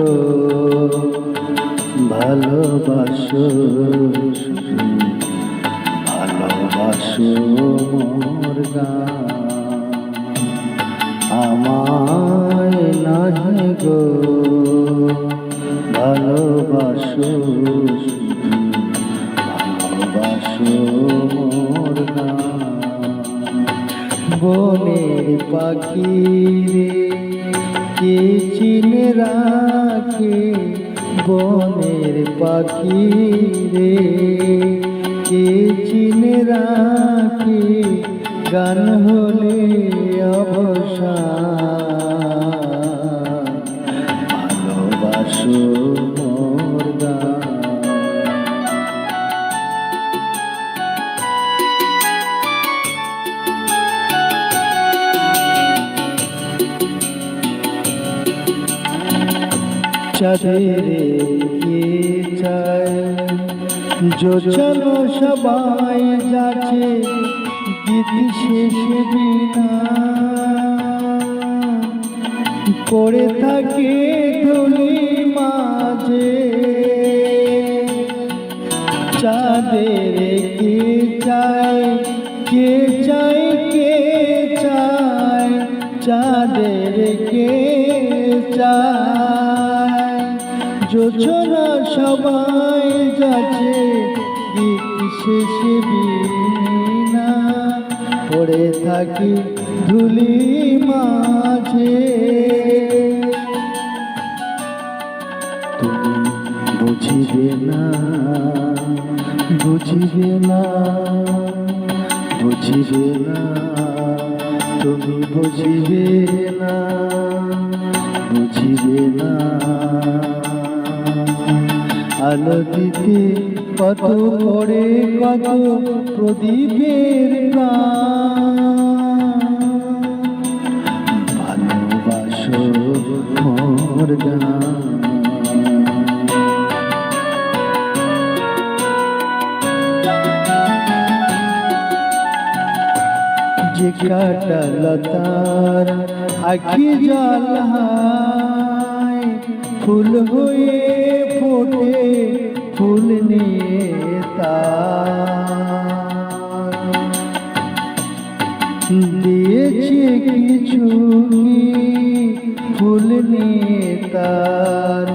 গো ভালোবাসো, ভালোবাসো মোর গান, আমায় নাহি গো ভালোবাসো, ভালোবাসো মোর গান। বনের পাখি রে কে চিনে রাখে, বনের পাখি রে কে চিনে রাখে, গান হলে অবসান, ভালোবাসো মোর গান। চাঁদের কে চায় যোচনা সবাই যাচ্ছে, গীত শেষে বিনা পড়ে থাকে ধুলি মাঝে। চাঁদের কে চায়, কে চায়, কে চায়, চাঁদের কে চায় যোচনা সবাই যাচ্ছে, গীত শেষে বিনা পড়ে থাকি ধুলি মাঝে। তুমি বুঝিবে না, বুঝিবে না, বুঝিবে না, তুমি বুঝিবে না, বুঝিবে না। আলো দিতে কত করে কত প্রদীপের গান, ভালোবাসো মোর গান। যে কাটা লতার আখি জল হায়, ফুল হয়ে ফোটে ফুল নিয়ে তার, দিয়েছে কিছু ফুল নিয়ে তার,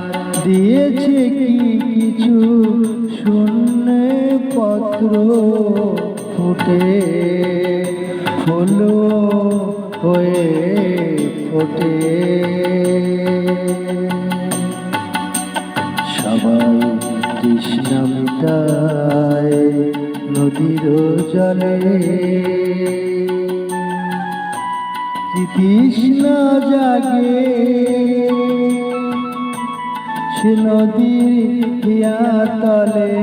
দিয়েছে কি কিছু শূন্য পত্র ফুটে ফুল হয়ে ফোটে। সবাই তৃষ্ণা মিটায় নদীর জলে, তৃষ্ণা জাগে সে নদীর তলে।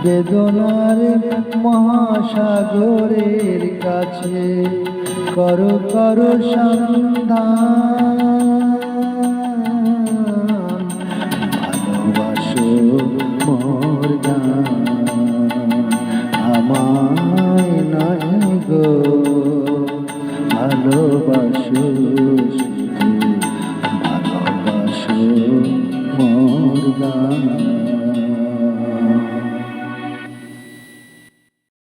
বেদনার মহাসাগরের কাছে করো করো সন্ধান, ভালোবাসো মোর গান, আমায় নাই গো ভালোবাসো, ভালোবাসো মোর গান।